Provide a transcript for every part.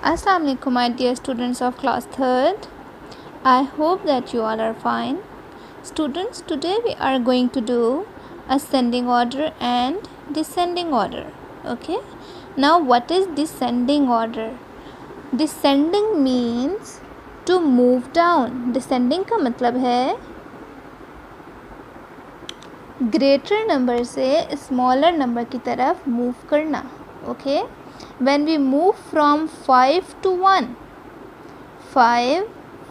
Assalamu alaikum, my dear students of class 3rd. I hope that you all are fine. Students, today we are going to do ascending order and descending order. Okay. Now what is descending order? Descending means to move down. Descending का मतलब है greater number से smaller number की तरफ move करना. Okay. When we move from 5 to 1, 5,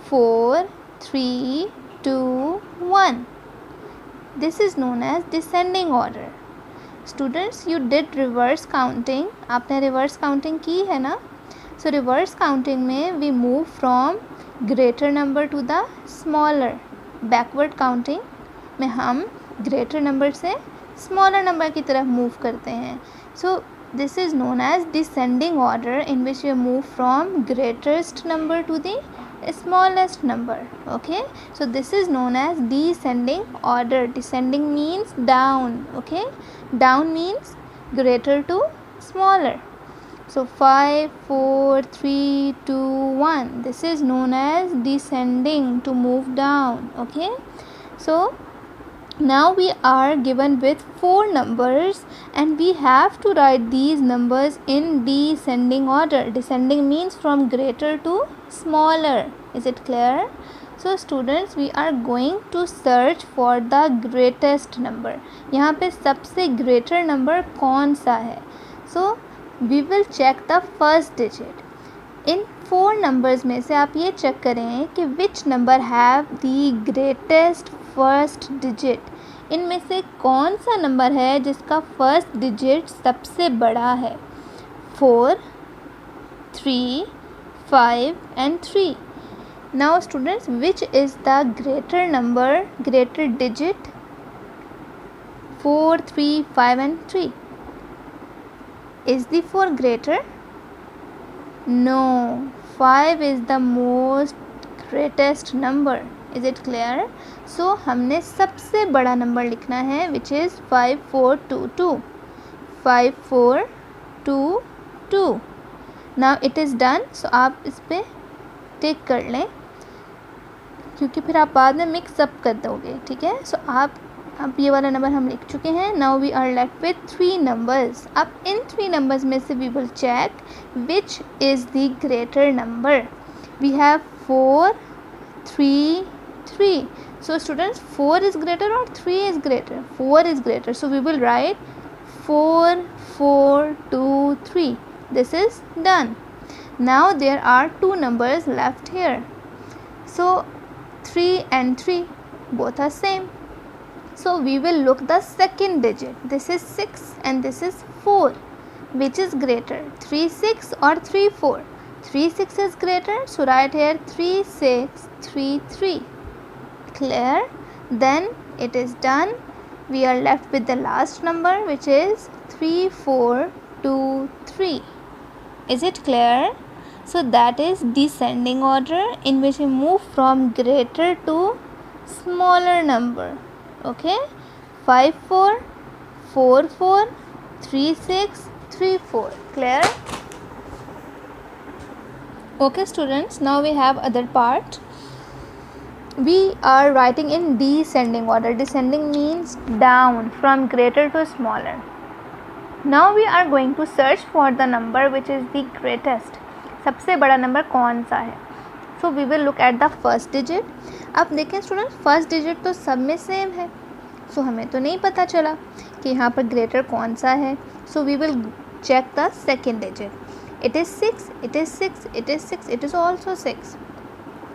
4, 3, 2, 1. This is known as descending order. Students, you did reverse counting. आपने reverse counting की है ना? So reverse counting में we move from greater number to the smaller. Backward counting में हम greater number से smaller number की तरफ move करते हैं. So this is known as descending order, in which you move from greatest number to the smallest number. Okay, so this is known as descending order. Descending means down. Okay, down means greater to smaller. So 5, 4, 3, 2, 1. This is known as descending, to move down. Okay, so now we are given with 4 numbers and we have to write these numbers in descending order. Descending means from greater to smaller. Is it clear? So students, we are going to search for the greatest number. यहाँ पे सबसे greater number कौन सा है? So we will check the first digit. In 4 numbers में से आप ये चेक करें कि which number have the greatest first digit. इनमें से कौन सा नंबर है जिसका फर्स्ट डिजिट सबसे बड़ा है? 4, 3, 5 and 3. Now students, which is the greater number, greater digit? 4, 3, 5 and 3. Is the 4 greater? No, 5 is the most greatest number. Is it clear? So हमने सबसे बड़ा नंबर लिखना है, which is 5422. 5422. Now it is done. So आप इस पे टिक कर लें, क्योंकि फिर आप बाद में मिक्स अप कर दोगे. ठीक है. So अब ये वाला नंबर हम लिख चुके हैं. Now we are left with 3 numbers. अब इन 3 numbers में से we will check which is the greater number. We have 4, 3, 3. So students, 4 is greater or 3 is greater? 4 is greater. So we will write 4, 4, 2, 3. This is done. Now there are 2 numbers left here. So 3 and 3 both are same. So we will look the second digit. This is 6 and this is 4. Which is greater? 3, 6 or 3, 4? 3, 6 is greater. So write here 3, 6, 3, 3. Clear? Then it is done. We are left with the last number, which is 3, 4, 2, 3. Is it clear? So that is descending order, in which we move from greater to smaller number. Okay, 5, 4, 4, 4, 3, 6, 3, 4. Clear? Okay students, now we have other part. We are writing in descending order. Descending means down, from greater to smaller. Now we are going to search for the number which is the greatest. सबसे बड़ा number कौन सा है? So we will look at the first digit. अब देखें student, first digit तो सब में सेम है. So हमें तो नहीं पता चला कि यहाँ पर ग्रेटर कौन सा है. So we will check the second digit. It is 6, it is 6, it is 6, it is also 6.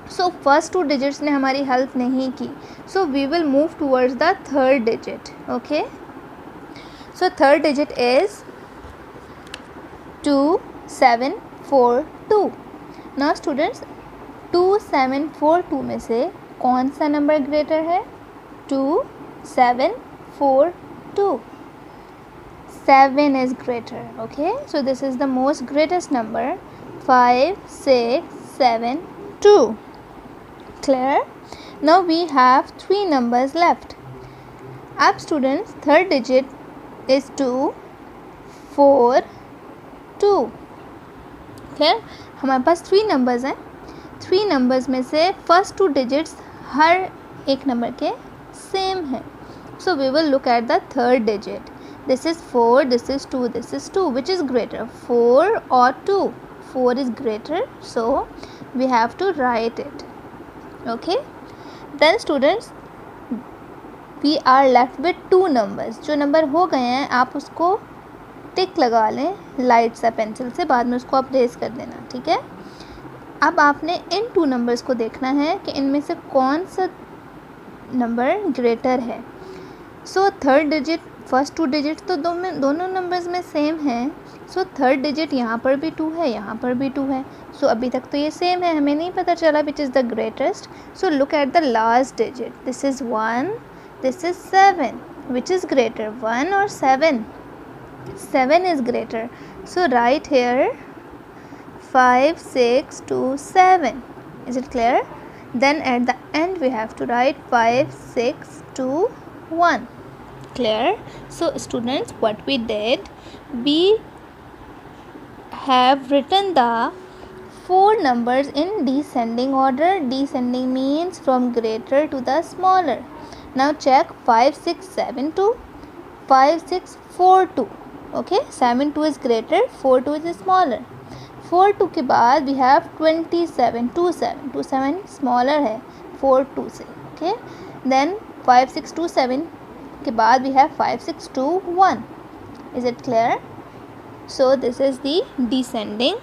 So first 2 digits ने हमारी हेल्प नहीं की. So we will move towards the third digit. Okay. So third digit is 2742. Now students, 2742 में से कौन सा number greater है? 2742. 7 is greater. Okay. So this is the most greatest number. 5, 6, 7, 2. Clear? Now we have 3 numbers left. Up students, third digit is 2, 4, 2. Clear. हमारे पास 3 numbers हैं, 3 numbers में से first 2 digits हर एक नंबर के सेम है. So we will look at the third digit. This is 4, this is 2, this is 2. Which is greater, 4 और 2? 4 is greater, so we have to write it. Okay, then students we are left with 2 numbers. जो number हो गए हैं आप उसको टिक लगा लें light सा पेंसिल से, बाद में उसको आप रेस कर देना. ठीक है, अब आपने इन 2 नंबर्स को देखना है कि इनमें से कौन सा नंबर ग्रेटर है. So third digit, first 2 digit तो दोनों नंबर्स में सेम है. सो थर्ड डिजिट यहाँ पर भी 2 है, यहाँ पर भी 2 है. सो अभी तक तो ये सेम है, हमें नहीं पता चला which is the greatest. So look at the last digit. This is 1, this is 7. Which is greater, 1 और 7? 7 is greater. So write here 5, 6, 2, 7. Is it clear? Then at the end we have to write 5, 6, 2, 1. Clear? So students, what we did, we have written the 4 numbers in descending order. Descending means from greater to the smaller. Now check 5, 6, 7, 2, 5, 6, 4, 2. Okay, 7, 2 is greater, 4, 2 is smaller. 4, 2 के बाद we have 27, 2, 7. 2, 7 smaller है 4, 2 से. Okay, then 5, 6, 2, 7 के बाद we have 5, 6, 2, 1. Is it clear? So this is the descending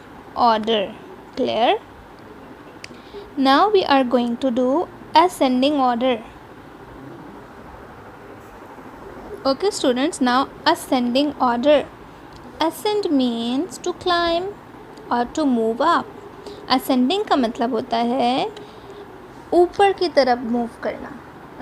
order. Clear? Now we are going to do ascending order. Okay students, now ascending order. Ascend means to climb or to move up. Ascending का मतलब होता है ऊपर की तरफ move करना.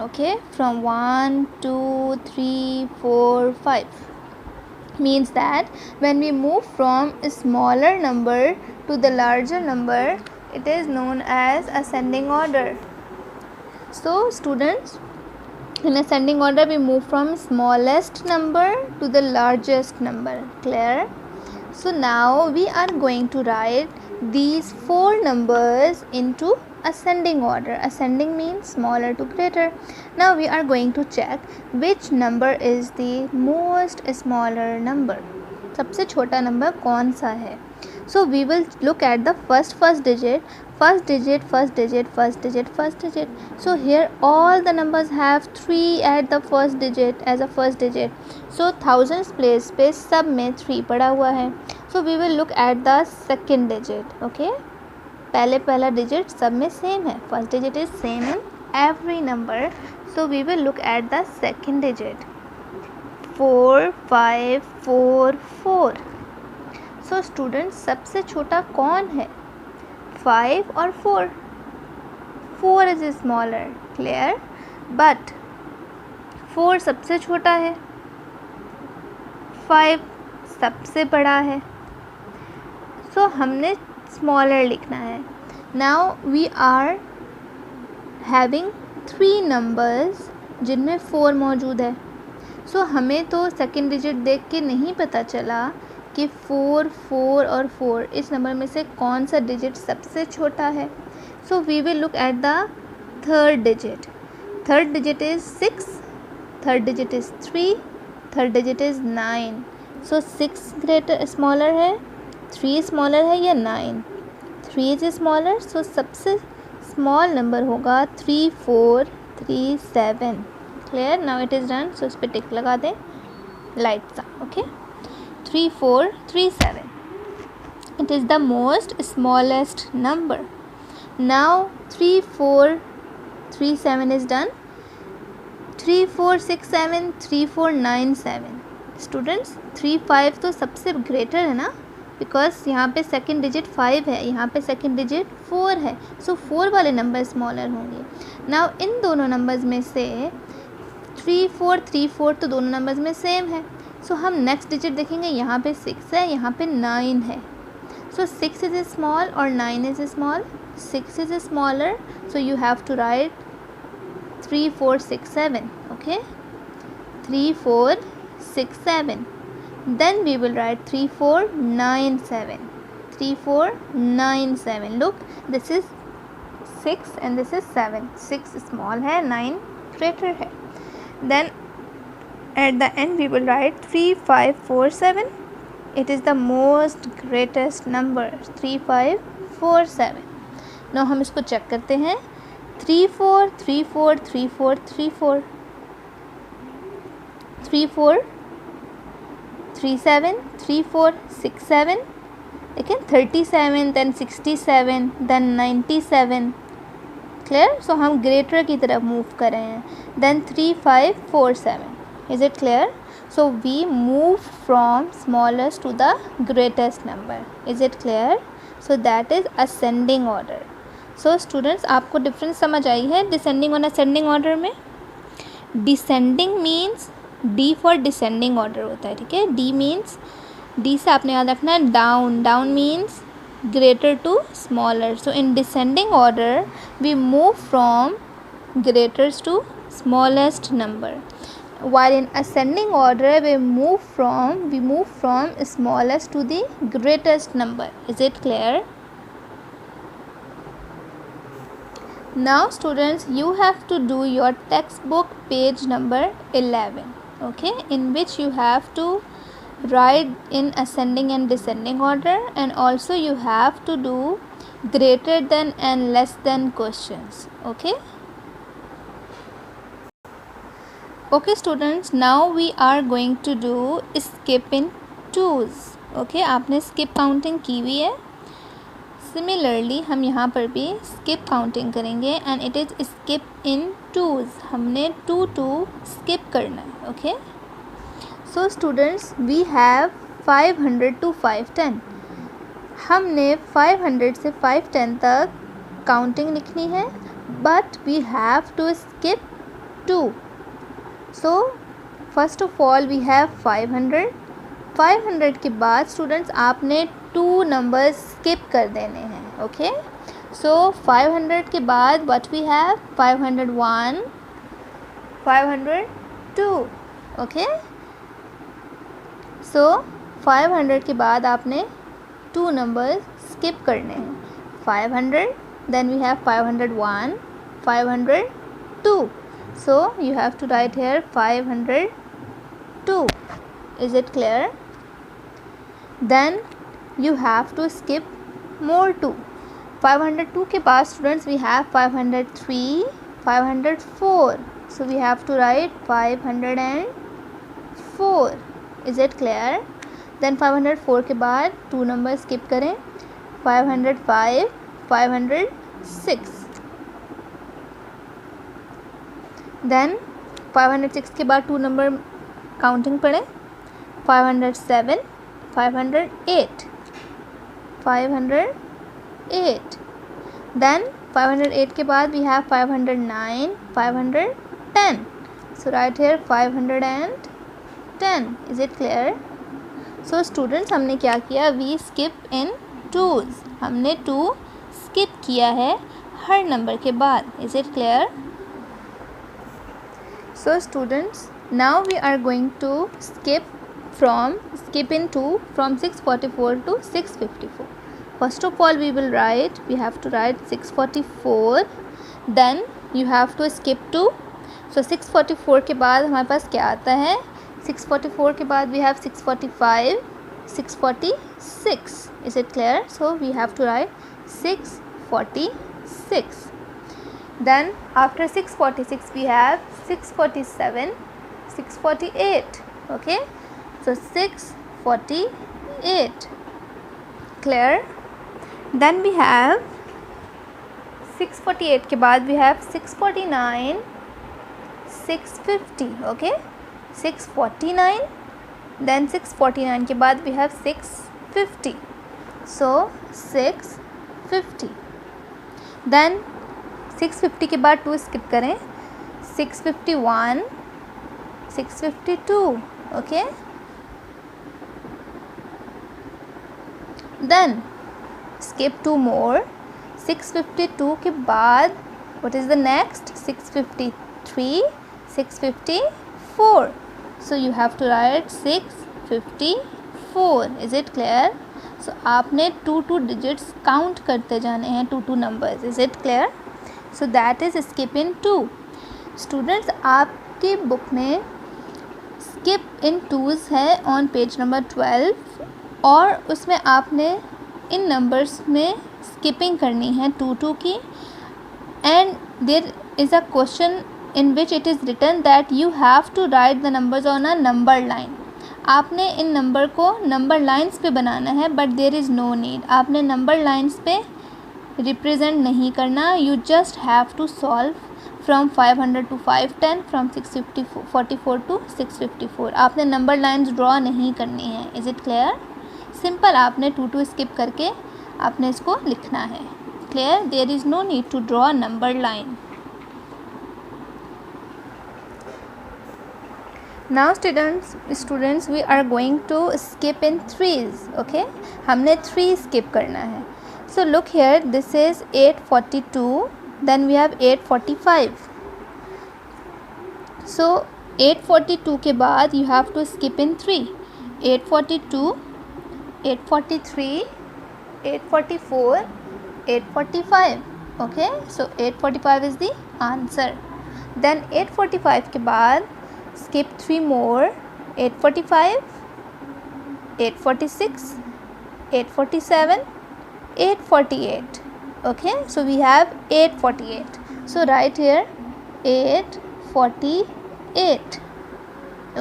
Okay, from 1, 2, 3, 4, 5 means that when we move from a smaller number to the larger number, it is known as ascending order. So students, in ascending order we move from smallest number to the largest number. Clear? So now we are going to write these 4 numbers into ascending order. Ascending means smaller to greater. Now we are going to check which number is the most smaller number. सबसे छोटा number कौन सा है. So we will look at the first digit. First digit, first digit, first digit, first digit. So here all the numbers have 3 at the first digit as a first digit. So thousands place पे सब में 3 पड़ा हुआ है. So we will look at the second digit. Okay, पहला digit सब में same है. First digit is same in every number. So we will look at the second digit. 4, 5, 4, 4. So students, सबसे छोटा कौन है, 5 और 4? 4 is smaller. Clear? But 4 सबसे छोटा है, 5 सबसे बड़ा है. So हमने smaller लिखना है. Now we are having 3 numbers जिनमें 4 मौजूद है. So हमें तो सेकेंड डिजिट देख के नहीं पता चला कि 4, 4 और 4 इस नंबर में से कौन सा डिजिट सबसे छोटा है. So we will look at the third digit. Third digit is 6, third digit is 3, third digit is 9. So 6 greater smaller है, 3 स्मॉलर है या 9? 3 इज स्मॉलर. सो सबसे स्मॉल नंबर होगा 3, 4, 3, 7. Clear? Now it is done. So इस पर tick लगा दें light सा. Okay, 3, 4, 3, 7. It is the most smallest number. Now 3, 4, 3, 7 is done. 3, 4, 6, 7, 3, 4, 9, 7. Students, 3, 5 तो सबसे ग्रेटर है ना, बिकॉज यहाँ पे सेकेंड डिजिट 5 है, यहाँ पे सेकेंड डिजिट 4 है. सो 4 वाले नंबर स्मॉलर होंगे. नाउ इन दोनों नंबर्स में से 3, 4, 3, 4 तो दोनों नंबर्स में सेम है. सो हम नेक्स्ट डिजिट देखेंगे, यहाँ पे 6 है, यहाँ पे 9 है. सो 6 इज़ स्मॉल और 9 is small. 6 is smaller, so you have to write 3, 4, 6, 7. Okay, 3, 4, 6, 7. Then we will write 3, 4, 9, 7. 3 4 9 7. Look, this is 6 and this is 7. 6 small है, 9 greater है. Then at the end we will write 3 5 4 7. It is the most greatest number. 3 5 4 7. Now हम इसको check करते हैं. 3 4 3 4 3 4 3 4 3 4 3 7 3 4 6 7. Again 37, then 67, then 97. Clear? So हम greater की तरफ move कर रहे हैं. Then 3 5 4 7. Is it clear? So we move from smallest to the greatest number. Is it clear? So that is ascending order. So students, आपको difference समझ आई है descending और ascending order में? Descending means D for descending order होता है, ठीक है. D means, D से आपने याद रखना है down. Down means greater to smaller. So in descending order we move from greatest to smallest number. While in ascending order we move from smallest to the greatest number. Is it clear? Now students, you have to do your textbook page number 11, okay, in which you have to write in ascending and descending order, and also you have to do greater than and less than questions. Okay. Okay students, now we are going to do skip in twos. Okay, आपने skip counting की हुई है. Similarly हम यहाँ पर भी skip counting करेंगे and it is skip in twos. हमने 2 2 skip करना है. Okay. So students, we have 500 to 510. हमने 500 से 510 तक counting लिखनी है, but we have to skip 2. So first of all we have 500. 500 के बाद students आपने 2 numbers skip कर देने हैं. Okay. So 500 के बाद what we have? 501, 502. Okay. So 500 के बाद आपने 2 numbers skip करने हैं. 500, then we have 501, 502. So you have to write here 502. Is it clear? Then you have to skip more 2. 502 के बाद students we have 503, 504. So we have to write 504. Is it clear? Then 504 के बाद 2 numbers skip करें. 505, 506. Then 506 के बाद 2 number counting पढ़ें. 507, 508, 508. Then 508 के बाद we have 509, 510. So write here 510. Is it clear? So students, हमने क्या किया? We skip in twos. हमने 2 skip किया है हर number के बाद. Is it clear? So students, now we are going to skip in 2 from 644 to 654. First of all we have to write 644. Then you have to skip 2. So 644 के बाद हमारे पास क्या आता है? 644 के बाद we have 645, 646. Is it clear? So we have to write 646. Then after 646 we have 647, 648. Okay. So 648. Clear? Then we have 648 के बाद we have 649, 650. Okay. 649. Then 649 के बाद we have 650. So 650. Then 650 के बाद 2 skip करें. 651, 652. Okay. Then skip 2 more. 652 के बाद what is the next? 653, 654. So you have to write 654. Is it clear? सो आपने 2 डिजिट्स काउंट करते जाने हैं, 2 numbers. Is it clear? So that is skip in 2. Students, आपकी बुक में स्किप इन 2s है on page number 12, और उसमें आपने इन नंबर्स में स्किपिंग करनी है 2 की. And there is a question in which it is written that you have to write the numbers on a number line. आपने इन नंबर को नंबर लाइन्स पे बनाना है, but there is no need. आपने नंबर लाइन्स पे represent नहीं करना. You just have to solve from 500 to 510, from 644 to 654. आपने नंबर लाइन्स ड्रॉ नहीं करनी है. Is it clear? सिंपल आपने 2 स्किप करके आपने इसको लिखना है. Clear? There is no need to draw number line. Now students we are going to skip in 3s. Okay, हमने 3 skip करना है. So look here, this is 842, then we have 845. So 842 के बाद you have to skip in 3. 842, 843, 844, 845. Okay, so 845 is the answer. Then 845 के बाद skip 3 more. 845, 846, 847, 848. Okay, so we have 848. So write here 848.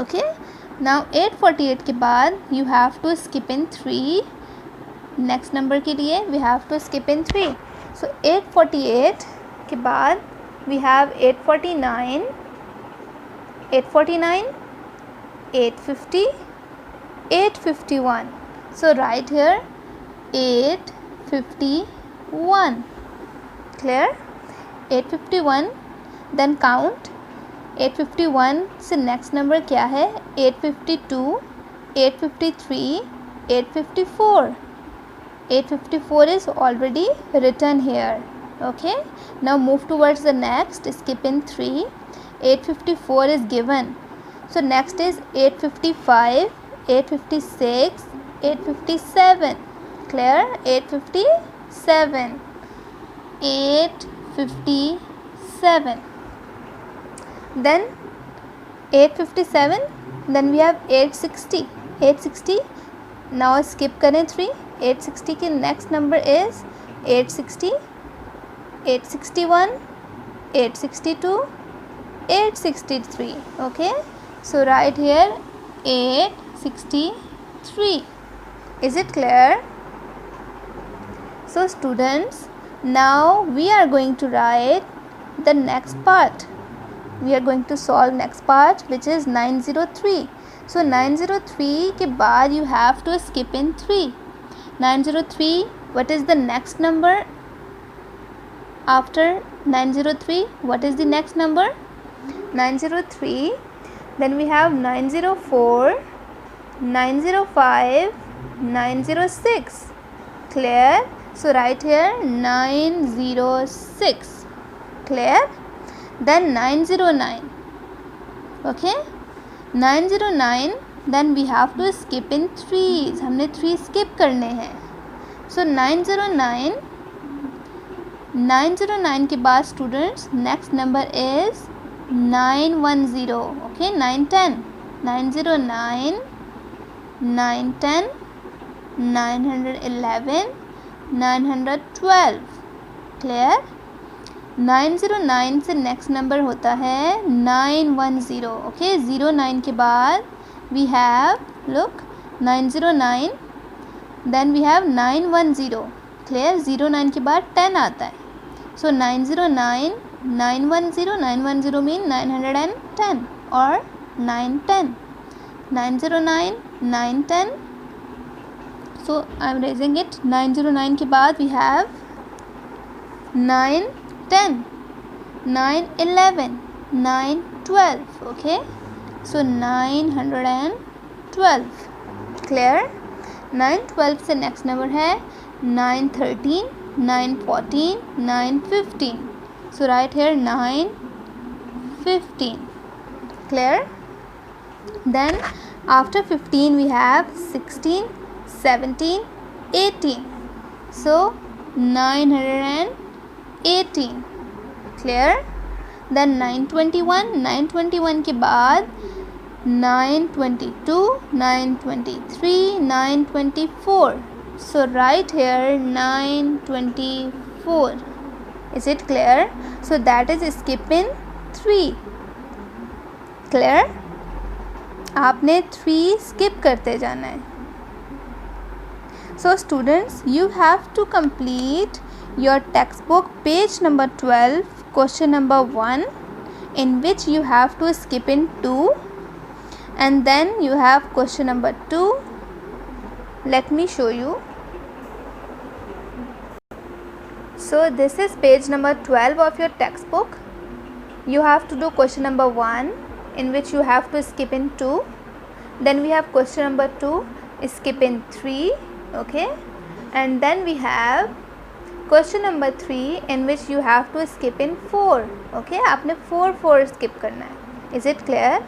Okay, now 848 के बाद you have to skip in 3. next number के लिए we have to skip in 3. so 848 के बाद we have 849, 849, 850, 851. So write here 851. Clear? 851. Then count. 851 से next number क्या है? 852, 853, 854. 854 is already written here. Okay. Now move towards the next. Skip in 3. 854 is given. So next is 855, 856, 857. Clear? 857. 857. Then 857. Then we have 860. 860. Now skip करें 3. 860 की next number is 860, 861, 862, 863. Okay, so write here 863. Is it clear? So students, now we are going to write the next part. We are going to solve next part, which is 903. So 903 के बाद you have to skip in 3. 903, what is the next number after 903? What is the next number? 903. Then we have 904, 905, 906. Clear? So write here 906. Clear? Then 909. Okay, 909. Then we have to skip in 3s. हमने 3 skip करने हैं. So 909 के बाद students next number is 910. Okay, 910, 909, 910, 911, 912. Clear? 909 से next number होता है 910. Okay, 09 के बाद we have, look, 909. then we have 910. Clear? 09 के बाद 10 आता है. So 909, 910, 910 mean 910 or 910. 909, 910. So I am raising it. 909 के बाद we have 910, 911, 912. Okay, so 912. Clear? 912 से next number है 913, 914, 915. So write here 915. Clear? Then after 15 we have 16, 17, 18. So 918. Clear? Then 921. 921 के बाद 922, 923, 924. So write here 924. Is it clear? So that is skipping 3. Clear? आपने 3 skip करते जाना है. So students, you have to complete your textbook page number 12, question number 1, in which you have to skip in 2, and then you have question number 2. Let me show you. So this is page number 12 of your textbook. You have to do question number 1, in which you have to skip in 2. Then we have question number 2, skip in 3. Okay, and then we have question number 3, in which you have to skip in 4. Okay, आपने 4 skip करना है. Is it clear?